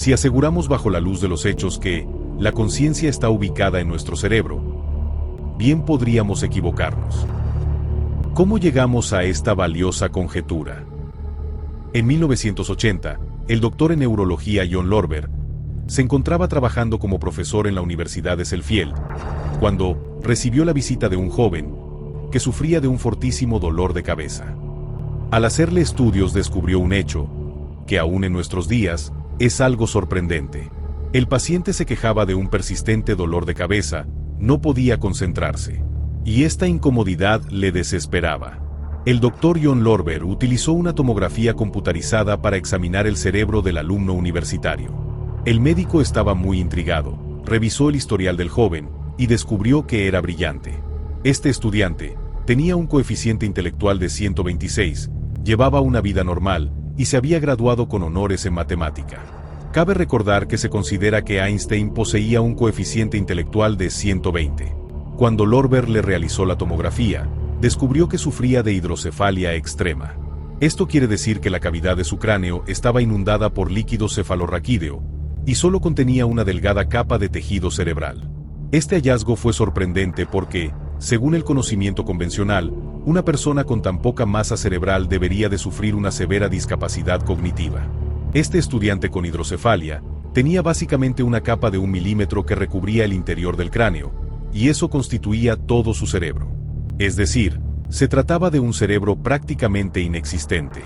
Si aseguramos bajo la luz de los hechos que la conciencia está ubicada en nuestro cerebro, bien podríamos equivocarnos. ¿Cómo llegamos a esta valiosa conjetura? En 1980, el doctor en neurología John Lorber se encontraba trabajando como profesor en la Universidad de Sheffield, cuando recibió la visita de un joven que sufría de un fortísimo dolor de cabeza. Al hacerle estudios descubrió un hecho, que aún en nuestros días, es algo sorprendente. El paciente se quejaba de un persistente dolor de cabeza, no podía concentrarse, y esta incomodidad le desesperaba. El doctor John Lorber utilizó una tomografía computarizada para examinar el cerebro del alumno universitario. El médico estaba muy intrigado, revisó el historial del joven y descubrió que era brillante. Este estudiante tenía un coeficiente intelectual de 126, llevaba una vida normal y se había graduado con honores en matemática. Cabe recordar que se considera que Einstein poseía un coeficiente intelectual de 120. Cuando Lorber le realizó la tomografía, descubrió que sufría de hidrocefalia extrema. Esto quiere decir que la cavidad de su cráneo estaba inundada por líquido cefalorraquídeo y solo contenía una delgada capa de tejido cerebral. Este hallazgo fue sorprendente porque, según el conocimiento convencional, una persona con tan poca masa cerebral debería de sufrir una severa discapacidad cognitiva. Este estudiante con hidrocefalia tenía básicamente una capa de 1 milímetro que recubría el interior del cráneo, y eso constituía todo su cerebro. Es decir, se trataba de un cerebro prácticamente inexistente.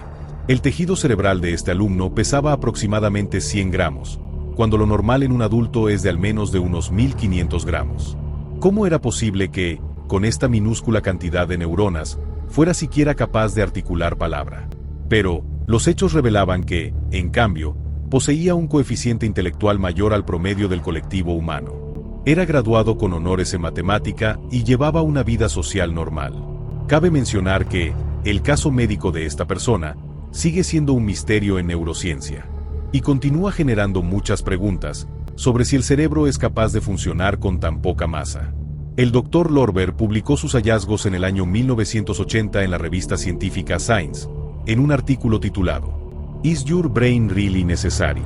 El tejido cerebral de este alumno pesaba aproximadamente 100 gramos, cuando lo normal en un adulto es de al menos de unos 1500 gramos. ¿Cómo era posible que, con esta minúscula cantidad de neuronas, fuera siquiera capaz de articular palabra? Pero, los hechos revelaban que, en cambio, poseía un coeficiente intelectual mayor al promedio del colectivo humano. Era graduado con honores en matemática y llevaba una vida social normal. Cabe mencionar que, el caso médico de esta persona, sigue siendo un misterio en neurociencia. Y continúa generando muchas preguntas sobre si el cerebro es capaz de funcionar con tan poca masa. El Dr. Lorber publicó sus hallazgos en el año 1980 en la revista científica Science, en un artículo titulado ¿Is your brain really necessary?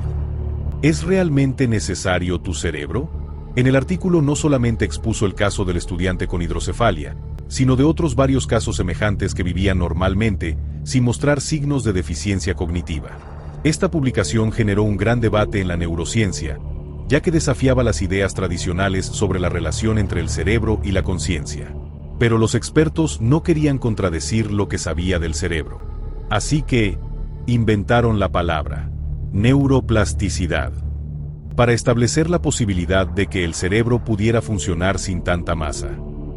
¿Es realmente necesario tu cerebro? En el artículo no solamente expuso el caso del estudiante con hidrocefalia, sino de otros varios casos semejantes que vivían normalmente, sin mostrar signos de deficiencia cognitiva. Esta publicación generó un gran debate en la neurociencia, ya que desafiaba las ideas tradicionales sobre la relación entre el cerebro y la conciencia. Pero los expertos no querían contradecir lo que sabía del cerebro. Así que, inventaron la palabra neuroplasticidad, para establecer la posibilidad de que el cerebro pudiera funcionar sin tanta masa.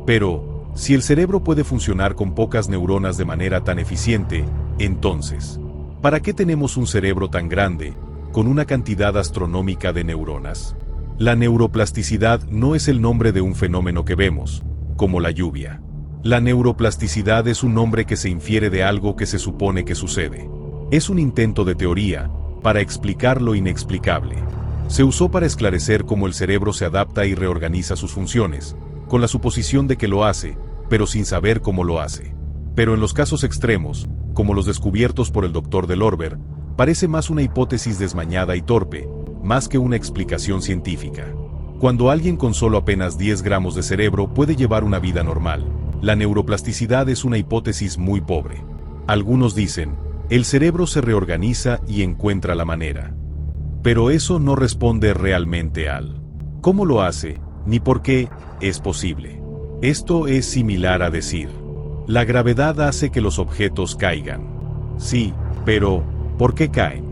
Pero, si el cerebro puede funcionar con pocas neuronas de manera tan eficiente, entonces, ¿para qué tenemos un cerebro tan grande, con una cantidad astronómica de neuronas? La neuroplasticidad no es el nombre de un fenómeno que vemos, como la lluvia. La neuroplasticidad es un nombre que se infiere de algo que se supone que sucede. Es un intento de teoría, para explicar lo inexplicable. Se usó para esclarecer cómo el cerebro se adapta y reorganiza sus funciones, con la suposición de que lo hace, pero sin saber cómo lo hace. Pero en los casos extremos, como los descubiertos por el Dr. de Lorber, parece más una hipótesis desmañada y torpe, más que una explicación científica. Cuando alguien con solo apenas 10 gramos de cerebro puede llevar una vida normal, la neuroplasticidad es una hipótesis muy pobre. Algunos dicen, el cerebro se reorganiza y encuentra la manera. Pero eso no responde realmente al cómo lo hace, ni por qué es posible. Esto es similar a decir, la gravedad hace que los objetos caigan. Sí, pero, ¿por qué caen?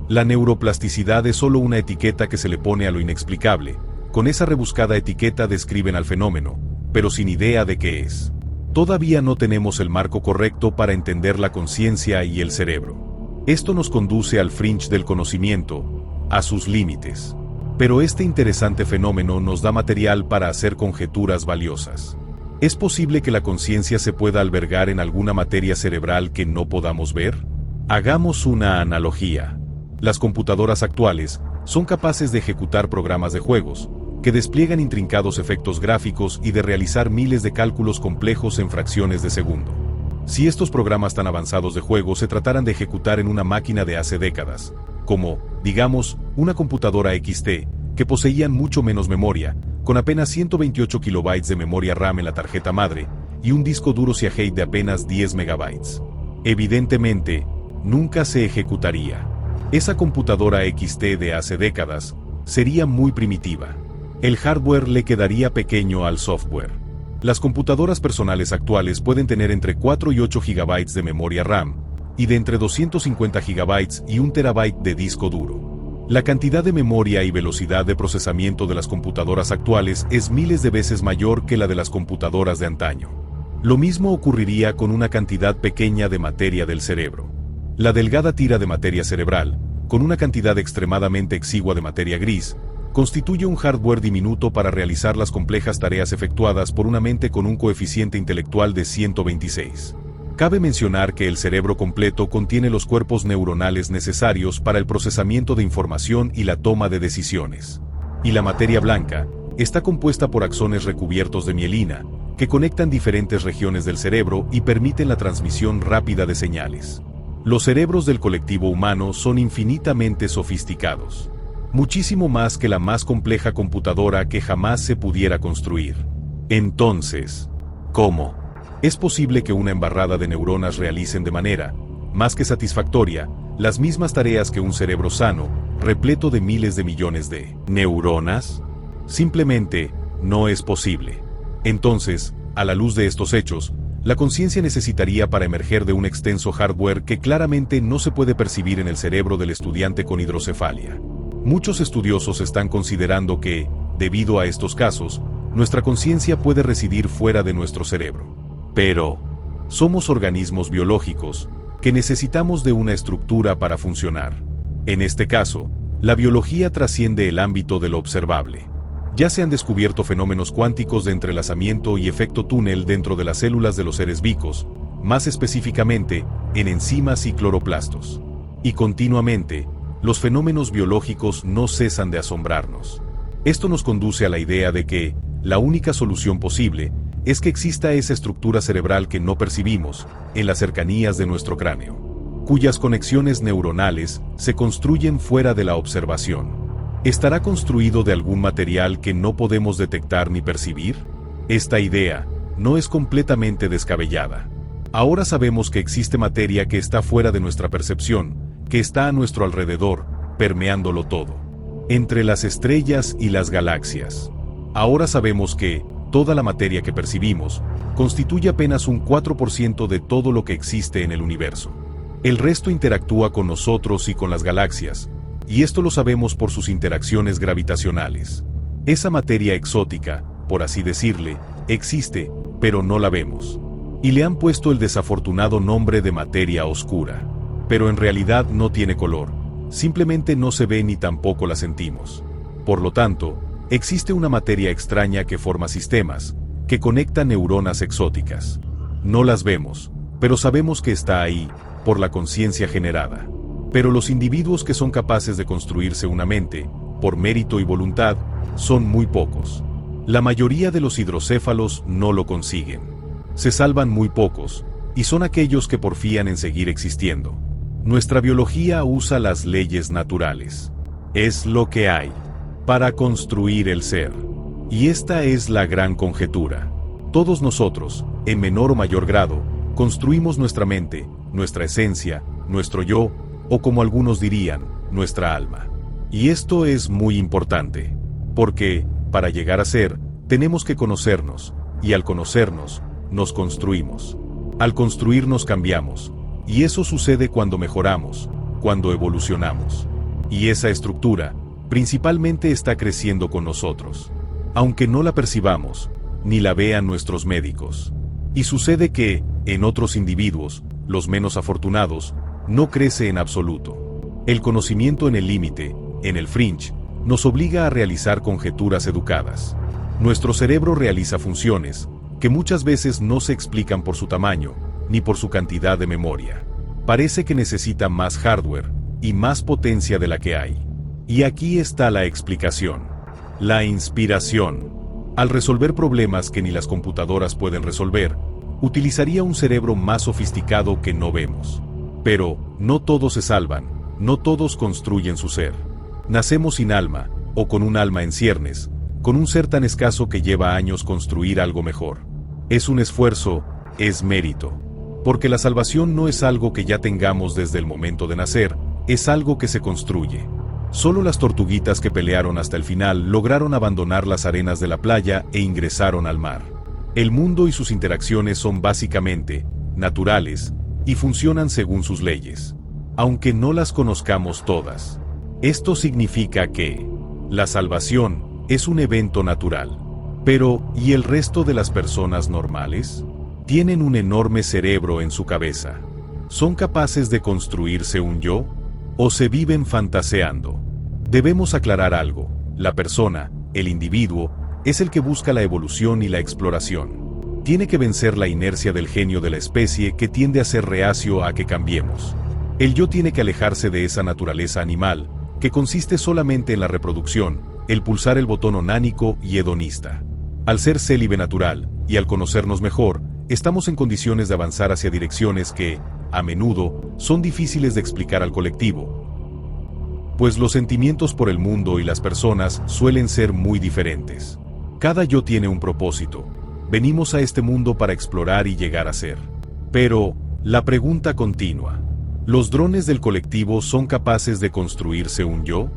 La neuroplasticidad es solo una etiqueta que se le pone a lo inexplicable. Con esa rebuscada etiqueta describen al fenómeno, pero sin idea de qué es. Todavía no tenemos el marco correcto para entender la conciencia y el cerebro. Esto nos conduce al fringe del conocimiento, a sus límites. Pero este interesante fenómeno nos da material para hacer conjeturas valiosas. ¿Es posible que la conciencia se pueda albergar en alguna materia cerebral que no podamos ver? Hagamos una analogía. Las computadoras actuales son capaces de ejecutar programas de juegos, que despliegan intrincados efectos gráficos y de realizar miles de cálculos complejos en fracciones de segundo. Si estos programas tan avanzados de juego se trataran de ejecutar en una máquina de hace décadas, como, digamos, una computadora XT, que poseían mucho menos memoria, con apenas 128 kilobytes de memoria RAM en la tarjeta madre, y un disco duro Seagate de apenas 10 megabytes. Evidentemente, nunca se ejecutaría. Esa computadora XT de hace décadas sería muy primitiva. El hardware le quedaría pequeño al software. Las computadoras personales actuales pueden tener entre 4 y 8 GB de memoria RAM, y de entre 250 GB y 1 TB de disco duro. La cantidad de memoria y velocidad de procesamiento de las computadoras actuales es miles de veces mayor que la de las computadoras de antaño. Lo mismo ocurriría con una cantidad pequeña de materia del cerebro. La delgada tira de materia cerebral, con una cantidad extremadamente exigua de materia gris, constituye un hardware diminuto para realizar las complejas tareas efectuadas por una mente con un coeficiente intelectual de 126. Cabe mencionar que el cerebro completo contiene los cuerpos neuronales necesarios para el procesamiento de información y la toma de decisiones. Y la materia blanca está compuesta por axones recubiertos de mielina, que conectan diferentes regiones del cerebro y permiten la transmisión rápida de señales. Los cerebros del colectivo humano son infinitamente sofisticados. Muchísimo más que la más compleja computadora que jamás se pudiera construir. Entonces, ¿cómo? Es posible que una embarrada de neuronas realicen de manera, más que satisfactoria, las mismas tareas que un cerebro sano, repleto de miles de millones de neuronas. Simplemente, no es posible. Entonces, a la luz de estos hechos, la conciencia necesitaría para emerger de un extenso hardware que claramente no se puede percibir en el cerebro del estudiante con hidrocefalia. Muchos estudiosos están considerando que, debido a estos casos, nuestra conciencia puede residir fuera de nuestro cerebro. Pero, somos organismos biológicos, que necesitamos de una estructura para funcionar. En este caso, la biología trasciende el ámbito de lo observable. Ya se han descubierto fenómenos cuánticos de entrelazamiento y efecto túnel dentro de las células de los seres vivos, más específicamente, en enzimas y cloroplastos. Y continuamente, los fenómenos biológicos no cesan de asombrarnos. Esto nos conduce a la idea de que, la única solución posible, es que exista esa estructura cerebral que no percibimos, en las cercanías de nuestro cráneo, cuyas conexiones neuronales se construyen fuera de la observación. ¿Estará construido de algún material que no podemos detectar ni percibir? Esta idea no es completamente descabellada. Ahora sabemos que existe materia que está fuera de nuestra percepción, que está a nuestro alrededor, permeándolo todo. Entre las estrellas y las galaxias. Ahora sabemos que, toda la materia que percibimos, constituye apenas un 4% de todo lo que existe en el universo. El resto interactúa con nosotros y con las galaxias, y esto lo sabemos por sus interacciones gravitacionales. Esa materia exótica, por así decirle, existe, pero no la vemos. Y le han puesto el desafortunado nombre de materia oscura. Pero en realidad no tiene color, simplemente no se ve ni tampoco la sentimos. Por lo tanto, existe una materia extraña que forma sistemas, que conecta neuronas exóticas. No las vemos, pero sabemos que está ahí, por la conciencia generada. Pero los individuos que son capaces de construirse una mente, por mérito y voluntad, son muy pocos. La mayoría de los hidrocéfalos no lo consiguen. Se salvan muy pocos, y son aquellos que porfían en seguir existiendo. Nuestra biología usa las leyes naturales. Es lo que hay para construir el ser. Y esta es la gran conjetura. Todos nosotros, en menor o mayor grado, construimos nuestra mente, nuestra esencia, nuestro yo, o como algunos dirían, nuestra alma. Y esto es muy importante, porque, para llegar a ser, tenemos que conocernos, y al conocernos, nos construimos. Al construirnos cambiamos. Y eso sucede cuando mejoramos, cuando evolucionamos. Y esa estructura, principalmente está creciendo con nosotros. Aunque no la percibamos, ni la vean nuestros médicos. Y sucede que, en otros individuos, los menos afortunados, no crece en absoluto. El conocimiento en el límite, en el fringe, nos obliga a realizar conjeturas educadas. Nuestro cerebro realiza funciones, que muchas veces no se explican por su tamaño, ni por su cantidad de memoria. Parece que necesita más hardware, y más potencia de la que hay. Y aquí está la explicación. La inspiración. Al resolver problemas que ni las computadoras pueden resolver, utilizaría un cerebro más sofisticado que no vemos. Pero, no todos se salvan, no todos construyen su ser. Nacemos sin alma, o con un alma en ciernes, con un ser tan escaso que lleva años construir algo mejor. Es un esfuerzo, es mérito. Porque la salvación no es algo que ya tengamos desde el momento de nacer, es algo que se construye. Solo las tortuguitas que pelearon hasta el final lograron abandonar las arenas de la playa e ingresaron al mar. El mundo y sus interacciones son básicamente naturales y funcionan según sus leyes, aunque no las conozcamos todas. Esto significa que la salvación es un evento natural. Pero, ¿y el resto de las personas normales? Tienen un enorme cerebro en su cabeza. ¿Son capaces de construirse un yo? ¿O se viven fantaseando? Debemos aclarar algo. La persona, el individuo, es el que busca la evolución y la exploración. Tiene que vencer la inercia del genio de la especie que tiende a ser reacio a que cambiemos. El yo tiene que alejarse de esa naturaleza animal, que consiste solamente en la reproducción, el pulsar el botón onánico y hedonista. Al ser célibe natural, y al conocernos mejor, estamos en condiciones de avanzar hacia direcciones que, a menudo, son difíciles de explicar al colectivo. Pues los sentimientos por el mundo y las personas suelen ser muy diferentes. Cada yo tiene un propósito. Venimos a este mundo para explorar y llegar a ser. Pero, la pregunta continúa. ¿Los drones del colectivo son capaces de construirse un yo?